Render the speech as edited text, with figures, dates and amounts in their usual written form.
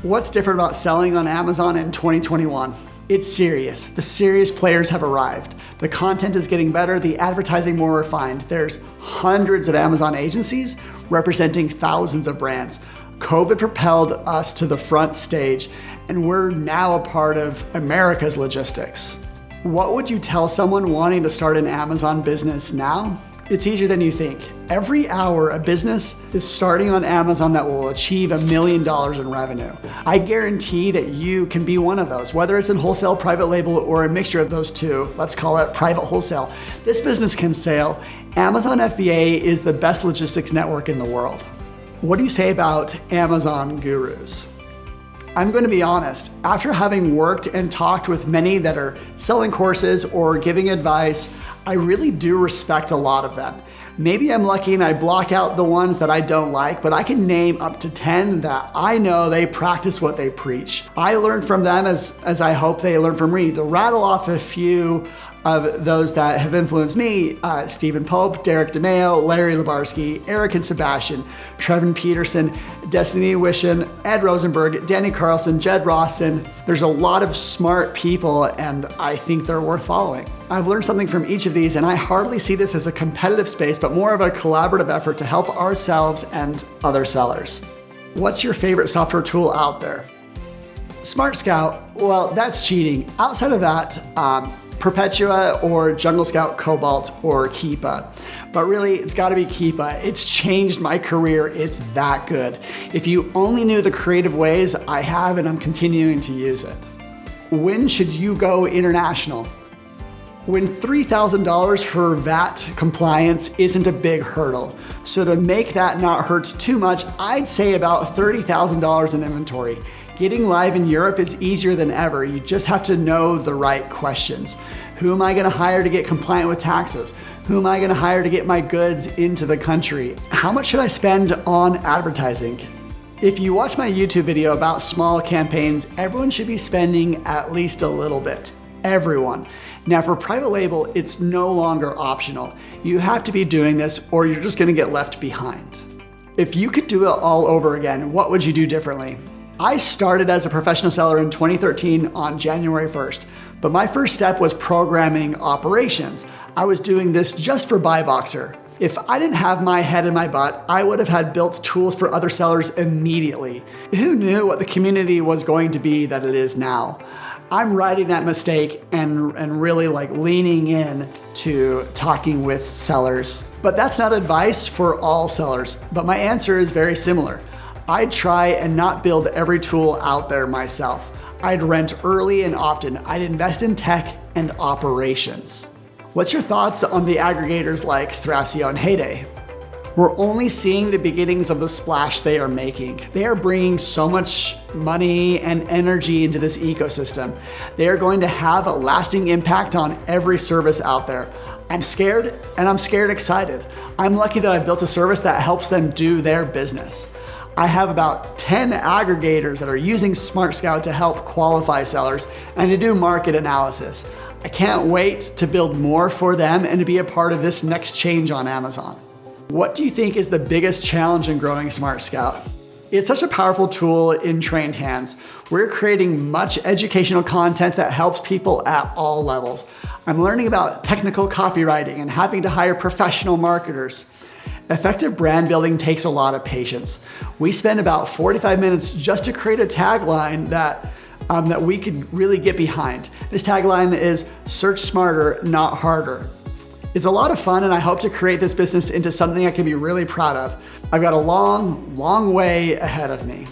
What's different about selling on Amazon in 2021? It's serious. The serious players have arrived. The content is getting better, the advertising more refined. There's hundreds of Amazon agencies representing thousands of brands. COVID propelled us to the front stage, and we're now a part of America's logistics. What would you tell someone wanting to start an Amazon business now? It's easier than you think. Every hour, a business is starting on Amazon that will achieve $1 million in revenue. I guarantee that you can be one of those, whether it's in wholesale, private label, or a mixture of those two. Let's call it private wholesale. This business can sail. Amazon FBA is the best logistics network in the world. What do you say about Amazon gurus? I'm going to be honest, after having worked and talked with many that are selling courses or giving advice, I really do respect a lot of them. Maybe I'm lucky and I block out the ones that I don't like, but I can name up to 10 that I know they practice what they preach. I learned from them as I hope they learn from me. To rattle off a few of those that have influenced me, Stephen Pope, Derek DeMeo, Larry Labarsky, Eric and Sebastian, Trevin Peterson, Destiny Wishin, Ed Rosenberg, Danny Carlson, Jed Rawson. There's a lot of smart people and I think they're worth following. I've learned something from each of these and I hardly see this as a competitive space, but more of a collaborative effort to help ourselves and other sellers. What's your favorite software tool out there? SmartScout, well, that's cheating. Outside of that, Perpetua or Jungle Scout Cobalt or Keepa. But really, it's gotta be Keepa. It's changed my career, it's that good. If you only knew the creative ways I have and I'm continuing to use it. When should you go international? When $3,000 for VAT compliance isn't a big hurdle. So to make that not hurt too much, I'd say about $30,000 in inventory. Getting live in Europe is easier than ever. You just have to know the right questions. Who am I gonna hire to get compliant with taxes? Who am I gonna hire to get my goods into the country? How much should I spend on advertising? If you watch my YouTube video about small campaigns, everyone should be spending at least a little bit. Everyone. Now for private label, it's no longer optional. You have to be doing this or you're just gonna get left behind. If you could do it all over again, what would you do differently? I started as a professional seller in 2013 on January 1st, but my first step was programming operations. I was doing this just for BuyBoxer. If I didn't have my head in my butt, I would have had built tools for other sellers immediately. Who knew what the community was going to be that it is now? I'm righting that mistake and really leaning in to talking with sellers. But that's not advice for all sellers, but my answer is very similar. I'd try and not build every tool out there myself. I'd rent early and often. I'd invest in tech and operations. What's your thoughts on the aggregators like THRASIO and HEYDAY? We're only seeing the beginnings of the splash they are making. They are bringing so much money and energy into this ecosystem. They are going to have a lasting impact on every service out there. I'm scared and I'm scared excited. I'm lucky that I've built a service that helps them do their business. I have about 10 aggregators that are using SmartScout to help qualify sellers and to do market analysis. I can't wait to build more for them and to be a part of this next change on Amazon. What do you think is the biggest challenge in growing SmartScout? It's such a powerful tool in trained hands. We're creating much educational content that helps people at all levels. I'm learning about technical copywriting and having to hire professional marketers. Effective brand building takes a lot of patience. We spend about 45 minutes just to create a tagline that we could really get behind. This tagline is search smarter, not harder. It's a lot of fun and I hope to create this business into something I can be really proud of. I've got a long, long way ahead of me.